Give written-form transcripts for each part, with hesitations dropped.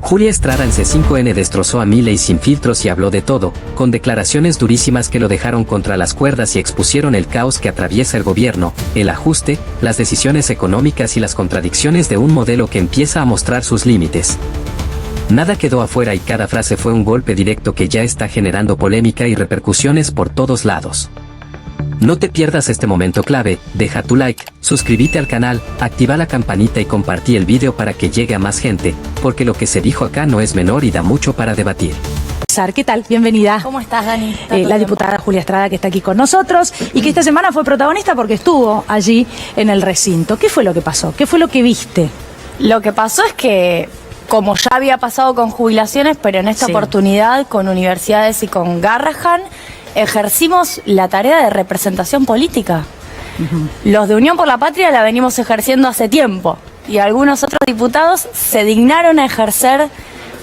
Julia Estrada en C5N destrozó a Milei sin filtros y habló de todo, con declaraciones durísimas que lo dejaron contra las cuerdas y expusieron el caos que atraviesa el gobierno, el ajuste, las decisiones económicas y las contradicciones de un modelo que empieza a mostrar sus límites. Nada quedó afuera y cada frase fue un golpe directo que ya está generando polémica y repercusiones por todos lados. No te pierdas este momento clave, deja tu like, suscríbete al canal, activa la campanita y compartí el video para que llegue a más gente, porque lo que se dijo acá no es menor y da mucho para debatir. ¿Qué tal? Bienvenida. ¿Cómo estás, Dani? La diputada Julia Estrada, que está aquí con nosotros y que esta semana fue protagonista porque estuvo allí en el recinto. ¿Qué fue lo que pasó? ¿Qué fue lo que viste? Lo que pasó es que, como ya había pasado con jubilaciones, pero en esta oportunidad con universidades y con Garrahan, ejercimos la tarea de representación política. Los de Unión por la Patria la venimos ejerciendo hace tiempo y algunos otros diputados se dignaron a ejercer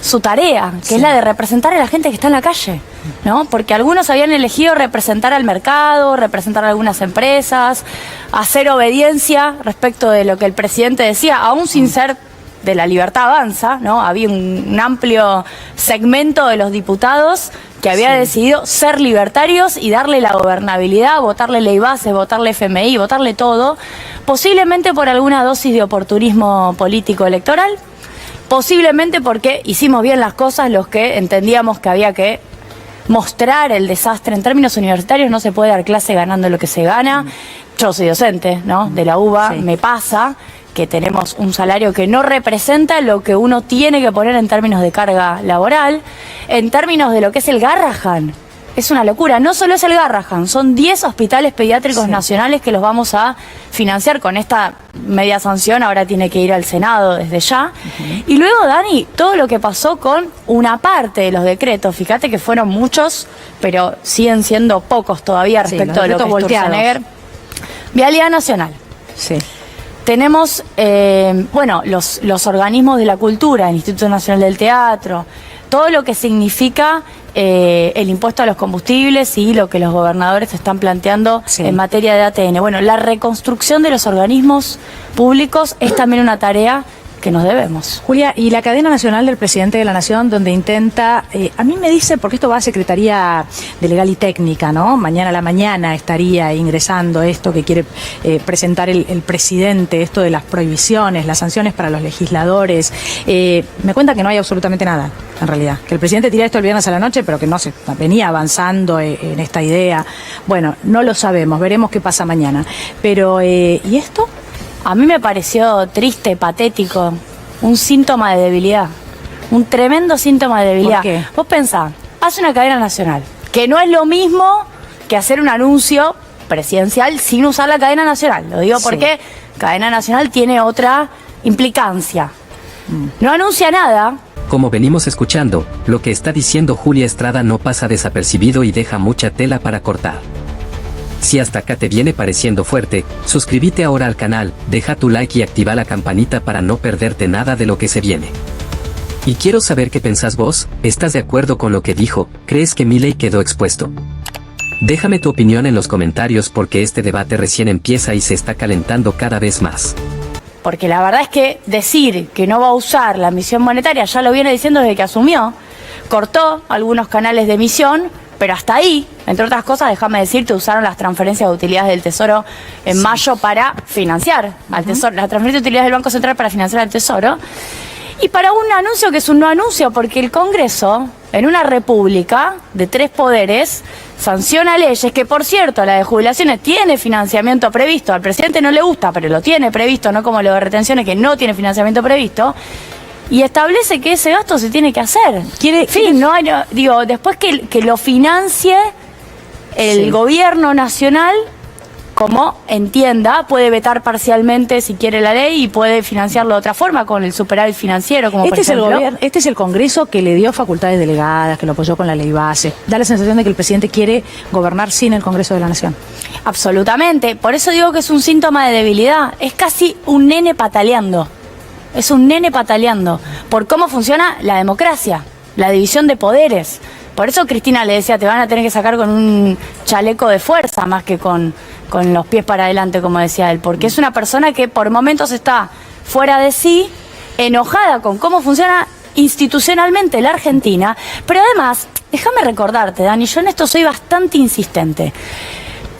su tarea, que es la de representar a la gente que está en la calle, ¿no? Porque algunos habían elegido representar al mercado, representar a algunas empresas, hacer obediencia respecto de lo que el presidente decía, aún sin ser de La Libertad Avanza, ¿no? Había un amplio segmento de los diputados que había decidido ser libertarios y darle la gobernabilidad, votarle ley base, votarle FMI, votarle todo, posiblemente por alguna dosis de oportunismo político electoral, posiblemente porque hicimos bien las cosas los que entendíamos que había que mostrar el desastre. En términos universitarios no se puede dar clase ganando lo que se gana. Yo soy docente, ¿no? De la UBA, me pasa que tenemos un salario que no representa lo que uno tiene que poner en términos de carga laboral, en términos de lo que es el Garrahan. Es una locura, no solo es el Garrahan, son 10 hospitales pediátricos nacionales que los vamos a financiar con esta media sanción, ahora tiene que ir al Senado desde ya. Y luego, Dani, todo lo que pasó con una parte de los decretos, fíjate que fueron muchos, pero siguen siendo pocos todavía respecto de lo que es Sturzenegger. Vialidad Nacional. Sí. Tenemos, bueno, los organismos de la cultura, el Instituto Nacional del Teatro, todo lo que significa el impuesto a los combustibles y lo que los gobernadores están planteando en materia de ATN. Bueno, la reconstrucción de los organismos públicos es también una tarea que nos debemos. Julia, y la cadena nacional del presidente de la Nación, donde intenta, a mí me dice, porque esto va a Secretaría de Legal y Técnica, ¿no? Mañana a la mañana estaría ingresando esto que quiere presentar el presidente, esto de las prohibiciones, las sanciones para los legisladores. Me cuenta que no hay absolutamente nada, en realidad. Que el presidente tira esto el viernes a la noche, pero que no se venía avanzando en esta idea. Bueno, no lo sabemos, veremos qué pasa mañana. Pero, ¿y esto? A mí me pareció triste, patético, un síntoma de debilidad, un tremendo síntoma de debilidad. ¿Por qué? Vos pensá, hace una cadena nacional, que no es lo mismo que hacer un anuncio presidencial sin usar la cadena nacional. Lo digo porque cadena nacional tiene otra implicancia. No anuncia nada. Como venimos escuchando, lo que está diciendo Julia Estrada no pasa desapercibido y deja mucha tela para cortar. Si hasta acá te viene pareciendo fuerte, suscríbete ahora al canal, deja tu like y activa la campanita para no perderte nada de lo que se viene. Y quiero saber qué pensás vos, ¿estás de acuerdo con lo que dijo? ¿Crees que Milei quedó expuesto? Déjame tu opinión en los comentarios porque este debate recién empieza y se está calentando cada vez más. Porque la verdad es que decir que no va a usar la emisión monetaria, ya lo viene diciendo desde que asumió, cortó algunos canales de emisión, pero hasta ahí, entre otras cosas, déjame decirte, usaron las transferencias de utilidades del Tesoro en mayo para financiar al Tesoro, las transferencias de utilidades del Banco Central para financiar al Tesoro, y para un anuncio que es un no anuncio, porque el Congreso, en una república de 3 poderes, sanciona leyes que, por cierto, la de jubilaciones tiene financiamiento previsto, al presidente no le gusta, pero lo tiene previsto, no como lo de retenciones que no tiene financiamiento previsto, y establece que ese gasto se tiene que hacer. Después que lo financie el gobierno nacional, como entienda, puede vetar parcialmente si quiere la ley y puede financiarlo de otra forma con el superávit financiero, como por ejemplo. Este es el Congreso que le dio facultades delegadas, que lo apoyó con la ley base. Da la sensación de que el presidente quiere gobernar sin el Congreso de la Nación. Absolutamente. Por eso digo que es un síntoma de debilidad. Es casi un nene pataleando. Es un nene pataleando por cómo funciona la democracia, la división de poderes. Por eso Cristina le decía, te van a tener que sacar con un chaleco de fuerza más que con los pies para adelante, como decía él. Porque es una persona que por momentos está fuera de sí, enojada con cómo funciona institucionalmente la Argentina, pero además, déjame recordarte, Dani, yo en esto soy bastante insistente.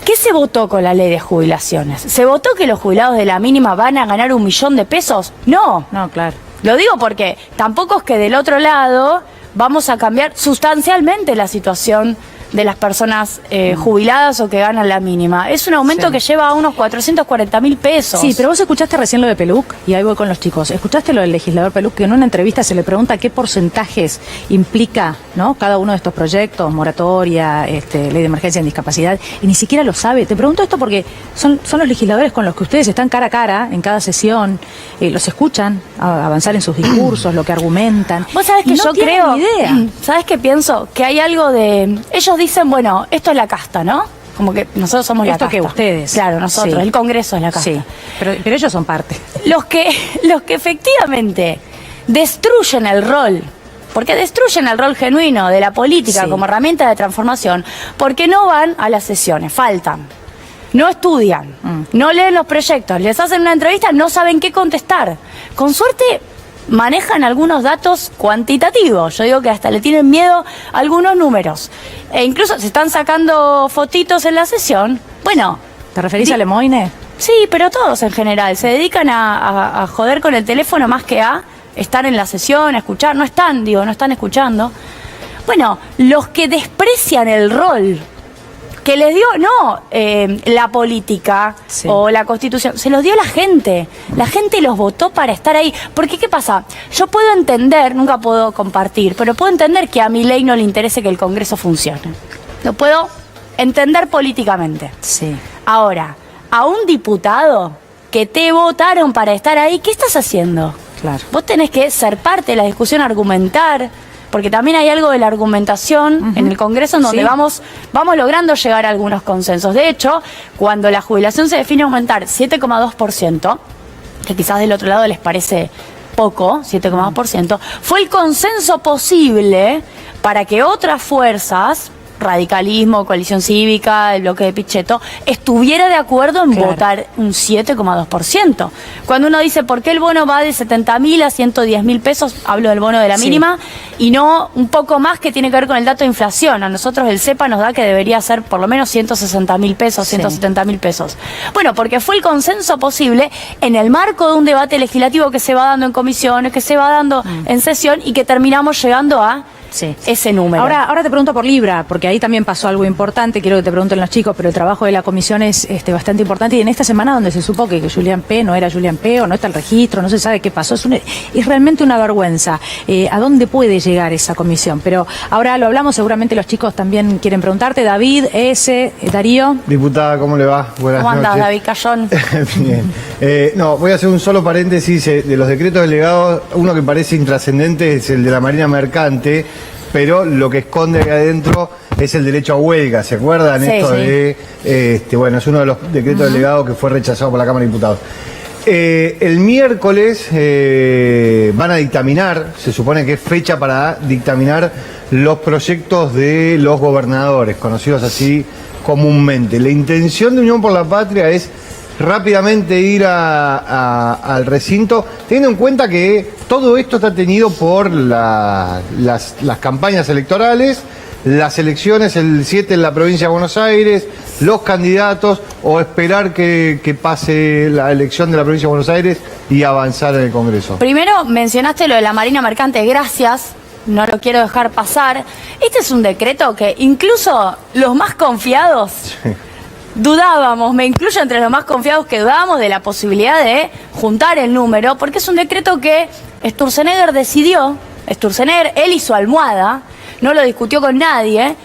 ¿Qué se votó con la ley de jubilaciones? ¿Se votó que los jubilados de la mínima van a ganar 1 millón de pesos? No. No, claro. Lo digo porque tampoco es que del otro lado vamos a cambiar sustancialmente la situación de las personas jubiladas o que ganan la mínima. Es un aumento que lleva a unos 440.000 pesos. Sí, pero vos escuchaste recién lo de Peluc, y ahí voy con los chicos. ¿Escuchaste lo del legislador Peluc, que en una entrevista se le pregunta qué porcentajes implica, ¿no?, cada uno de estos proyectos, moratoria, ley de emergencia en discapacidad, y ni siquiera lo sabe? Te pregunto esto porque son los legisladores con los que ustedes están cara a cara en cada sesión, los escuchan avanzar en sus discursos, lo que argumentan. Vos sabés que no yo tienen creo, ni idea. ¿sabés qué pienso? Que hay algo de... Ellos dicen, bueno, esto es la casta, ¿no? Como que nosotros somos la Esto casta. que ustedes. Claro, nosotros, Sí. el Congreso es la casta. Sí, pero ellos son parte. Los que efectivamente destruyen el rol, porque destruyen el rol genuino de la política Sí. como herramienta de transformación, porque no van a las sesiones, faltan. No estudian, no leen los proyectos, les hacen una entrevista, no saben qué contestar. Con suerte manejan algunos datos cuantitativos. Yo digo que hasta le tienen miedo a algunos números. E incluso se están sacando fotitos en la sesión. Bueno. ¿Te referís a Lemoine? Sí, pero todos en general. Se dedican a joder con el teléfono más que a estar en la sesión, a escuchar. No están escuchando. Bueno, los que desprecian el rol que les dio, no la política Sí. o la Constitución, se los dio la gente. La gente los votó para estar ahí. Porque, ¿qué pasa? Yo puedo entender, nunca puedo compartir, pero puedo entender que a Milei no le interese que el Congreso funcione. Lo puedo entender políticamente. Sí. Ahora, a un diputado que te votaron para estar ahí, ¿qué estás haciendo? Claro. Vos tenés que ser parte de la discusión, argumentar, porque también hay algo de la argumentación en el Congreso en donde Sí. vamos logrando llegar a algunos consensos. De hecho, cuando la jubilación se define aumentar 7,2%, que quizás del otro lado les parece poco, 7,2%, fue el consenso posible para que otras fuerzas, radicalismo, coalición cívica, el bloque de Pichetto, estuviera de acuerdo en Claro. votar un 7,2%. Cuando uno dice, ¿por qué el bono va de 70.000 a 110.000 pesos? Hablo del bono de la Sí. mínima, y no un poco más que tiene que ver con el dato de inflación. A nosotros el CEPA nos da que debería ser por lo menos 160.000 pesos, Sí. 170.000 pesos. Bueno, porque fue el consenso posible en el marco de un debate legislativo que se va dando en comisiones, que se va dando en sesión, y que terminamos llegando a Sí. ese número. Ahora te pregunto por Libra, porque ahí también pasó algo importante, quiero que te pregunten los chicos, pero el trabajo de la comisión es bastante importante, y en esta semana donde se supo que Julián P. no era Julián P. o no está el registro, no se sabe qué pasó, es realmente una vergüenza. ¿A dónde puede llegar esa comisión? Pero ahora lo hablamos, seguramente los chicos también quieren preguntarte. David, Darío. Diputada, ¿cómo le va? Buenas ¿Cómo andás, noches. David Cayón? Bien. No, voy a hacer un solo paréntesis de los decretos delegados. Uno que parece intrascendente es el de la Marina Mercante, pero lo que esconde ahí adentro es el derecho a huelga. ¿Se acuerdan? Sí, Esto sí. de, bueno, es uno de los decretos delegados que fue rechazado por la Cámara de Diputados. El miércoles van a dictaminar, se supone que es fecha para dictaminar los proyectos de los gobernadores, conocidos así comúnmente. La intención de Unión por la Patria es rápidamente ir al recinto, teniendo en cuenta que todo esto está tenido por las campañas electorales, las elecciones el 7 en la provincia de Buenos Aires, los candidatos, o esperar que pase la elección de la provincia de Buenos Aires y avanzar en el Congreso. Primero mencionaste lo de la Marina Mercante, gracias, no lo quiero dejar pasar. Este es un decreto que incluso los más confiados dudábamos, me incluyo entre los más confiados que dudábamos de la posibilidad de juntar el número, porque es un decreto que Sturzenegger decidió, él y su almohada, no lo discutió con nadie,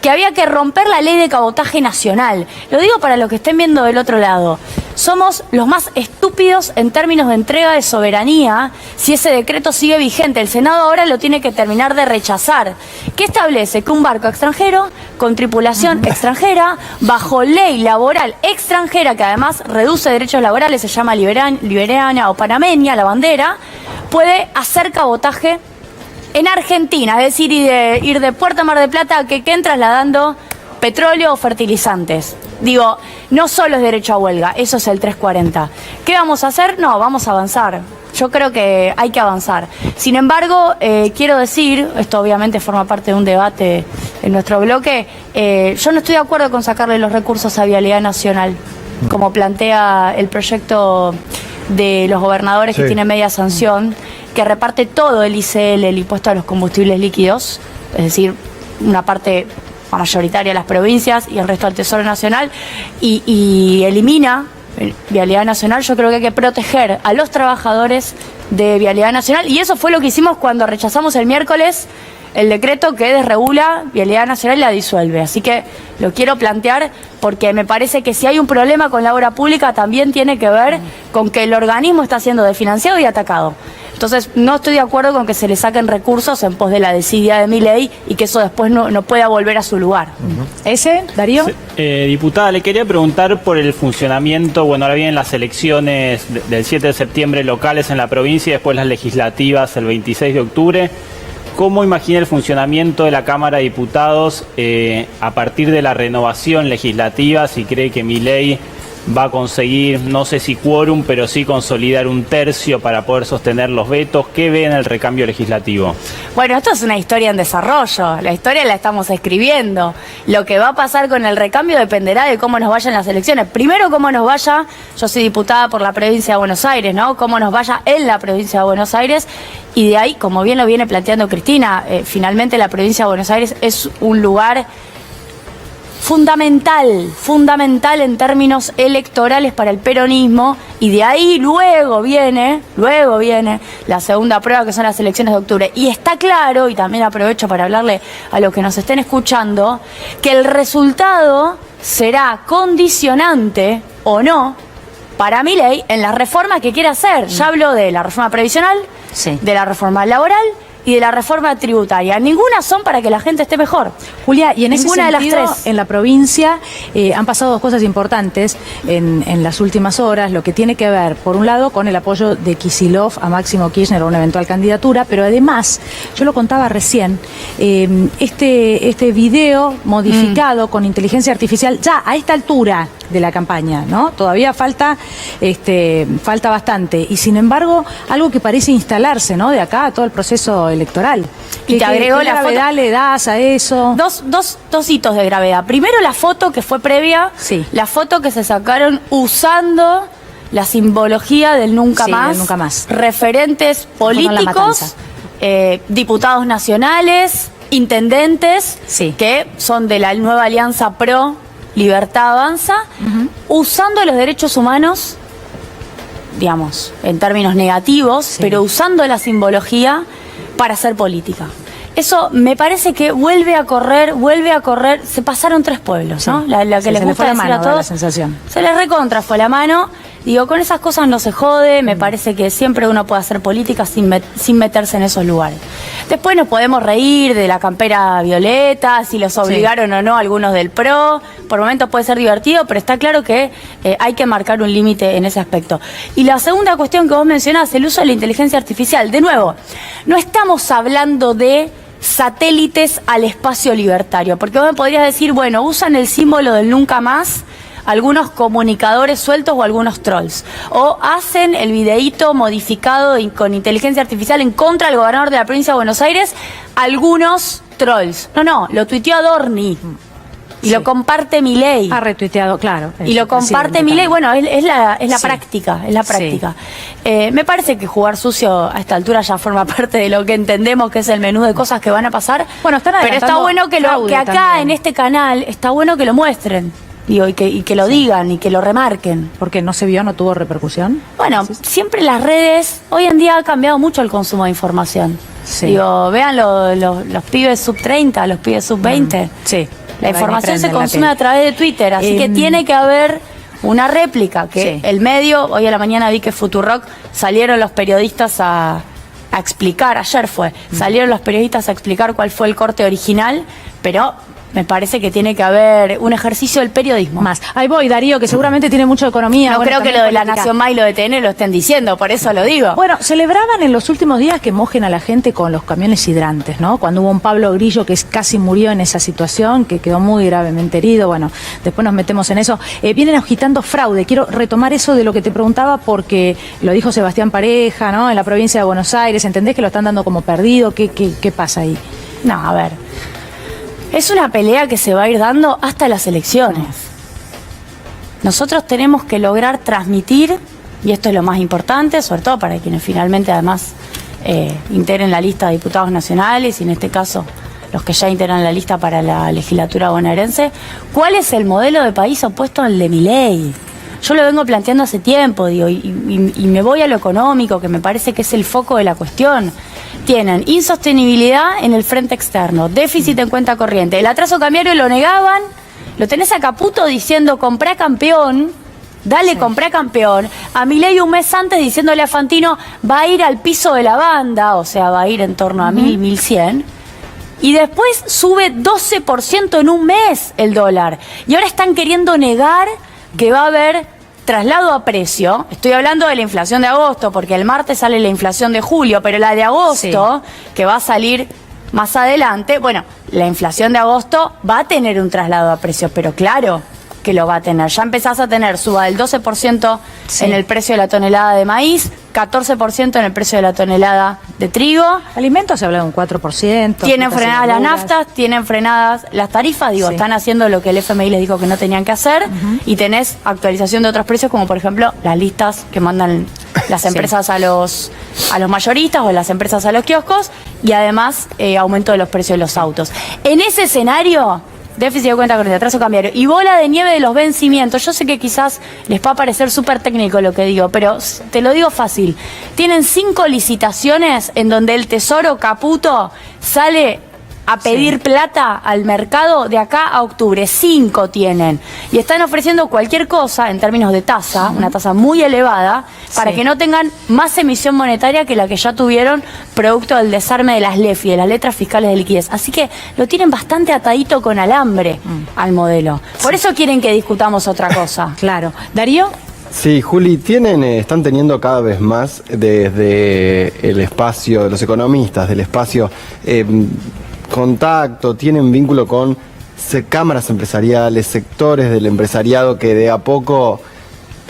que había que romper la ley de cabotaje nacional. Lo digo para los que estén viendo del otro lado. Somos los más estúpidos en términos de entrega de soberanía si ese decreto sigue vigente. El Senado ahora lo tiene que terminar de rechazar. ¿Qué establece? Que un barco extranjero, con tripulación extranjera, bajo ley laboral extranjera, que además reduce derechos laborales, se llama liberana o panameña, la bandera, puede hacer cabotaje en Argentina, es decir, ir de Puerto Mar del Plata a Quequén trasladando petróleo o fertilizantes. Digo, no solo es derecho a huelga, eso es el 340. ¿Qué vamos a hacer? No, vamos a avanzar. yo creo que hay que avanzar. Sin embargo, quiero decir, esto obviamente forma parte de un debate en nuestro bloque, yo no estoy de acuerdo con sacarle los recursos a Vialidad Nacional, como plantea el proyecto de los gobernadores que tiene media sanción, que reparte todo el ICL, el impuesto a los combustibles líquidos, es decir, una parte mayoritaria a las provincias y el resto al Tesoro Nacional, y elimina Vialidad Nacional. Yo creo que hay que proteger a los trabajadores de Vialidad Nacional, y eso fue lo que hicimos cuando rechazamos el miércoles el decreto que desregula Vialidad Nacional y la disuelve. Así que lo quiero plantear porque me parece que si hay un problema con la obra pública también tiene que ver con que el organismo está siendo desfinanciado y atacado. Entonces no estoy de acuerdo con que se le saquen recursos en pos de la desidia de Milei y que eso después no pueda volver a su lugar. ¿Ese, Darío? Sí, diputada, le quería preguntar por el funcionamiento, bueno, ahora vienen las elecciones del 7 de septiembre locales en la provincia y después las legislativas el 26 de octubre. ¿Cómo imagina el funcionamiento de la Cámara de Diputados a partir de la renovación legislativa? Si cree que Milei va a conseguir, no sé si quórum, pero sí consolidar un tercio para poder sostener los vetos. ¿Qué ve en el recambio legislativo? Bueno, esto es una historia en desarrollo. La historia la estamos escribiendo. Lo que va a pasar con el recambio dependerá de cómo nos vayan las elecciones. Primero, cómo nos vaya, yo soy diputada por la provincia de Buenos Aires, ¿no? Cómo nos vaya en la provincia de Buenos Aires. Y de ahí, como bien lo viene planteando Cristina, finalmente la provincia de Buenos Aires es un lugar fundamental en términos electorales para el peronismo, y de ahí luego viene la segunda prueba, que son las elecciones de octubre. Y está claro, y también aprovecho para hablarle a los que nos estén escuchando, que el resultado será condicionante o no para Milei en las reformas que quiere hacer. Ya habló de la reforma previsional, de la reforma laboral y de la reforma tributaria. Ninguna son para que la gente esté mejor. Julia, y en ese Ninguna sentido, de las tres. en la provincia han pasado dos cosas importantes en las últimas horas, lo que tiene que ver, por un lado, con el apoyo de Kicillof a Máximo Kirchner a una eventual candidatura, pero además, yo lo contaba recién, este video modificado con inteligencia artificial, ya a esta altura de la campaña, ¿no? Todavía falta bastante, y sin embargo, algo que parece instalarse, ¿no? De acá a todo el proceso electoral. Y te agregó ¿Qué la gravedad foto? le das a eso? Dos hitos de gravedad. Primero, la foto que fue previa, la foto que se sacaron usando la simbología del nunca más, del nunca más. Referentes Fueron la políticos, matanza. diputados nacionales, intendentes, que son de la nueva Alianza Pro Libertad Avanza, usando los derechos humanos, digamos, en términos negativos, pero usando la simbología para hacer política. Eso me parece que vuelve a correr, se pasaron tres pueblos, ¿no? La que les gusta decir a todos, la sensación. se les recontra fue la mano. Digo, con esas cosas no se jode, me parece que siempre uno puede hacer política sin meterse en esos lugares. Después nos podemos reír de la campera violeta, si los obligaron o no algunos del PRO, por momentos puede ser divertido, pero está claro que hay que marcar un límite en ese aspecto. Y la segunda cuestión que vos mencionás, el uso de la inteligencia artificial. De nuevo, no estamos hablando de satélites al espacio libertario, porque vos me podrías decir, bueno, usan el símbolo del nunca más algunos comunicadores sueltos o algunos trolls, o hacen el videíto modificado con inteligencia artificial en contra del gobernador de la provincia de Buenos Aires algunos trolls. No, lo tuiteó Adorni y lo comparte Milei. Ha retuiteado, claro. Y lo comparte Milei. Bueno, es la práctica, es la práctica. Me parece que jugar sucio a esta altura ya forma parte de lo que entendemos que es el menú de cosas que van a pasar. Bueno, están pero está bueno que acá también. en este canal está bueno que lo muestren. Digo, y que lo digan y que lo remarquen. Porque no se vio, no tuvo repercusión. Bueno, siempre las redes, hoy en día ha cambiado mucho el consumo de información. Digo, vean los pibes sub 30, los pibes sub 20. La información se consume a través de Twitter, así que tiene que haber una réplica, que el medio, hoy a la mañana vi que Futurock salieron los periodistas a explicar, ayer salieron los periodistas a explicar cuál fue el corte original, pero me parece que tiene que haber un ejercicio del periodismo. Más. Ahí voy, Darío, que seguramente tiene mucho de economía. No bueno, creo que también lo de la política. Nación Más y lo de TN lo estén diciendo, por eso lo digo. Bueno, celebraban en los últimos días que mojen a la gente con los camiones hidrantes, ¿no? Cuando hubo un Pablo Grillo que casi murió en esa situación, que quedó muy gravemente herido. Bueno, después nos metemos en eso. Vienen agitando fraude. Quiero retomar eso de lo que te preguntaba porque lo dijo Sebastián Pareja, ¿no? En la provincia de Buenos Aires. ¿Entendés que lo están dando como perdido? ¿Qué pasa ahí? No, a ver. Es una pelea que se va a ir dando hasta las elecciones. Nosotros tenemos que lograr transmitir, y esto es lo más importante, sobre todo para quienes finalmente además integren la lista de diputados nacionales, y en este caso los que ya integran la lista para la legislatura bonaerense, ¿cuál es el modelo de país opuesto al de Milei? Yo lo vengo planteando hace tiempo, digo, y me voy a lo económico, que me parece que es el foco de la cuestión. Tienen insostenibilidad en el frente externo, déficit en cuenta corriente. El atraso cambiario lo negaban, lo tenés a Caputo diciendo comprá campeón, dale, comprá campeón. A Milei un mes antes diciéndole a Fantino va a ir al piso de la banda, o sea, va a ir en torno a 1.000, 1.100. Y después sube 12% en un mes el dólar. Y ahora están queriendo negar que va a haber traslado a precio. Estoy hablando de la inflación de agosto, porque el martes sale la inflación de julio, pero la de agosto, que va a salir más adelante, bueno, la inflación de agosto va a tener un traslado a precios, pero claro que lo va a tener. Ya empezás a tener suba del 12% en el precio de la tonelada de maíz, 14% en el precio de la tonelada de trigo. Alimentos se habla de un 4%. Tienen frenadas las naftas, tienen frenadas las tarifas, están haciendo lo que el FMI les dijo que no tenían que hacer, y tenés actualización de otros precios, como por ejemplo las listas que mandan las empresas a los mayoristas o las empresas a los kioscos, y además aumento de los precios de los autos. En ese escenario, déficit de cuenta corriente, atraso cambiario y bola de nieve de los vencimientos. Yo sé que quizás les va a parecer súper técnico lo que digo, pero te lo digo fácil. Tienen 5 licitaciones en donde el Tesoro Caputo sale a pedir plata al mercado de acá a octubre. 5 tienen. Y están ofreciendo cualquier cosa en términos de tasa, una tasa muy elevada, para que no tengan más emisión monetaria que la que ya tuvieron producto del desarme de las LEFI, de las letras fiscales de liquidez. Así que lo tienen bastante atadito con alambre al modelo. Por eso quieren que discutamos otra cosa. Claro. Darío. Sí, Juli, están teniendo cada vez más desde el espacio de los economistas, del espacio contacto, tienen vínculo con cámaras empresariales, sectores del empresariado que de a poco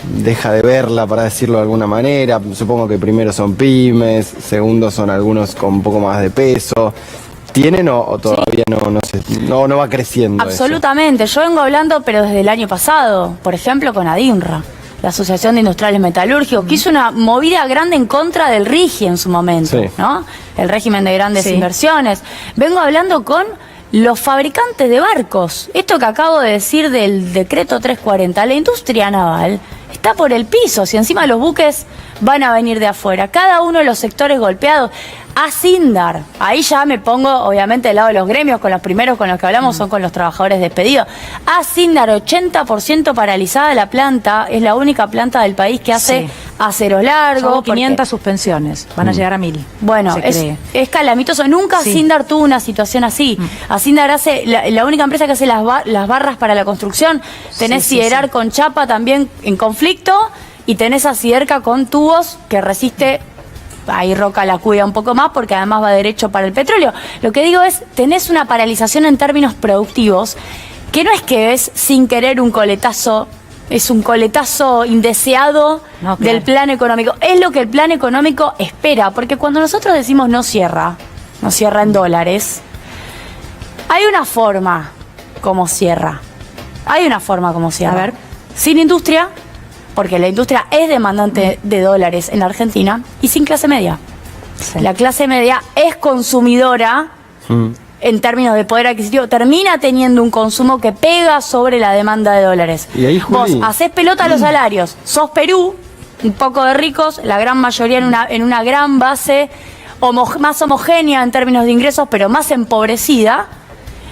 deja de verla, para decirlo de alguna manera. Supongo que primero son pymes, segundo son algunos con un poco más de peso. ¿Tienen o todavía no va creciendo? Absolutamente. Yo vengo hablando, pero desde el año pasado, por ejemplo, con ADINRA, la Asociación de Industriales Metalúrgicos, que hizo una movida grande en contra del RIGI en su momento, ¿no? El régimen de grandes inversiones. Vengo hablando con los fabricantes de barcos. Esto que acabo de decir del decreto 340, la industria naval está por el piso, si encima los buques van a venir de afuera. Cada uno de los sectores golpeados. Asindar, ahí ya me pongo obviamente del lado de los gremios, con los primeros con los que hablamos son con los trabajadores despedidos. Asindar, 80% paralizada la planta, es la única planta del país que hace aceros largos. Hubo 500 suspensiones, van a llegar a 1000. Bueno, es calamitoso. Nunca Asindar tuvo una situación así. Asindar hace, la única empresa que hace las barras para la construcción. Tenés Siderar con chapa también en conflicto, y tenés a Siderca con tubos que resiste. Ahí Roca la cuida un poco más porque además va derecho para el petróleo. Lo que digo es, tenés una paralización en términos productivos, que no es que es sin querer un coletazo, es un coletazo indeseado del plan económico. Es lo que el plan económico espera, porque cuando nosotros decimos no cierra en dólares, hay una forma como cierra. A ver. Sin industria, porque la industria es demandante de dólares en la Argentina, y sin clase media. La clase media es consumidora en términos de poder adquisitivo, termina teniendo un consumo que pega sobre la demanda de dólares. Y ahí, Juli, vos hacés pelota a los salarios, sos Perú, un poco de ricos, la gran mayoría en una gran base más homogénea en términos de ingresos, pero más empobrecida.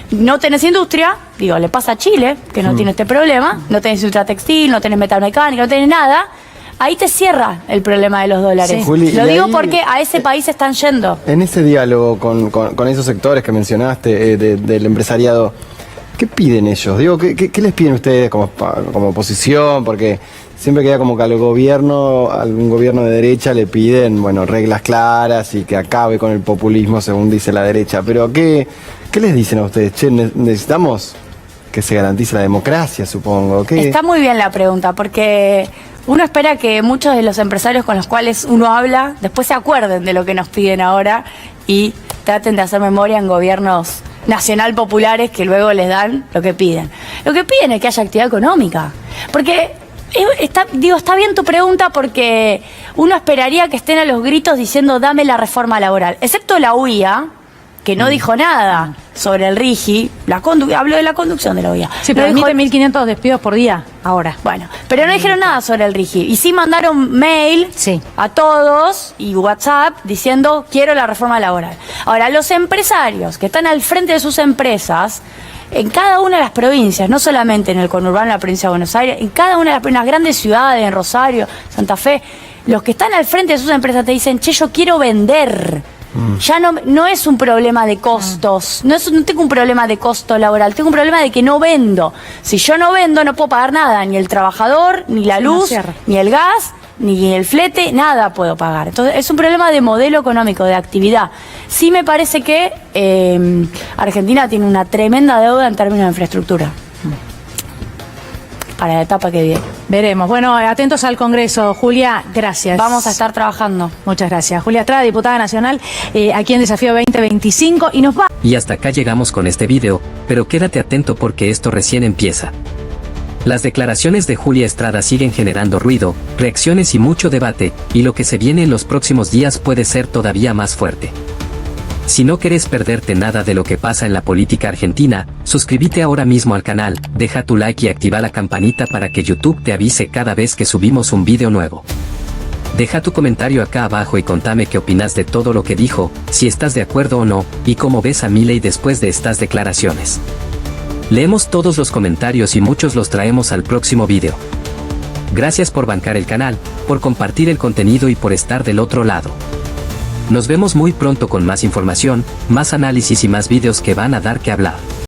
No tenés industria, le pasa a Chile, que no tiene este problema, no tenés industria textil, no tenés metalmecánica, no tenés nada. Ahí te cierra el problema de los dólares. Juli, lo digo porque a ese país están yendo. En ese diálogo con esos sectores que mencionaste del empresariado, ¿Qué piden ellos? Digo, ¿qué les piden ustedes como oposición? Porque siempre queda como que algún gobierno de derecha le piden, bueno, reglas claras y que acabe con el populismo, según dice la derecha. Pero ¿qué les dicen a ustedes? Che, necesitamos que se garantice la democracia, supongo. Está muy bien la pregunta, porque uno espera que muchos de los empresarios con los cuales uno habla después se acuerden de lo que nos piden ahora y traten de hacer memoria en gobiernos nacional populares que luego les dan lo que piden. Lo que piden es que haya actividad económica. Porque está bien tu pregunta, porque uno esperaría que estén a los gritos diciendo dame la reforma laboral, excepto la UIA, que no dijo nada sobre el RIGI, habló de la conducción de la UIA. Sí, pero admite 1.500 despidos por día ahora. Bueno, pero no dijeron nada sobre el RIGI. Y sí mandaron mail a todos y WhatsApp diciendo quiero la reforma laboral. Ahora, los empresarios que están al frente de sus empresas, en cada una de las provincias, no solamente en el conurbano de la provincia de Buenos Aires, en cada una de las grandes ciudades, en Rosario, Santa Fe, los que están al frente de sus empresas te dicen, che, yo quiero vender. Ya no es un problema de costos, no tengo un problema de costo laboral, tengo un problema de que no vendo. Si yo no vendo, no puedo pagar nada, ni el trabajador, ni la luz, ni el gas, ni el flete, nada puedo pagar. Entonces es un problema de modelo económico, de actividad. Sí me parece que Argentina tiene una tremenda deuda en términos de infraestructura para la etapa que viene. Veremos. Bueno, atentos al Congreso. Julia, gracias. Vamos a estar trabajando. Muchas gracias. Julia Estrada, diputada nacional, aquí en Desafío 2025, y nos va. Y hasta acá llegamos con este video, pero quédate atento porque esto recién empieza. Las declaraciones de Julia Estrada siguen generando ruido, reacciones y mucho debate, y lo que se viene en los próximos días puede ser todavía más fuerte. Si no querés perderte nada de lo que pasa en la política argentina, suscríbete ahora mismo al canal, deja tu like y activa la campanita para que YouTube te avise cada vez que subimos un video nuevo. Deja tu comentario acá abajo y contame qué opinas de todo lo que dijo, si estás de acuerdo o no, y cómo ves a Milei después de estas declaraciones. Leemos todos los comentarios y muchos los traemos al próximo video. Gracias por bancar el canal, por compartir el contenido y por estar del otro lado. Nos vemos muy pronto con más información, más análisis y más videos que van a dar que hablar.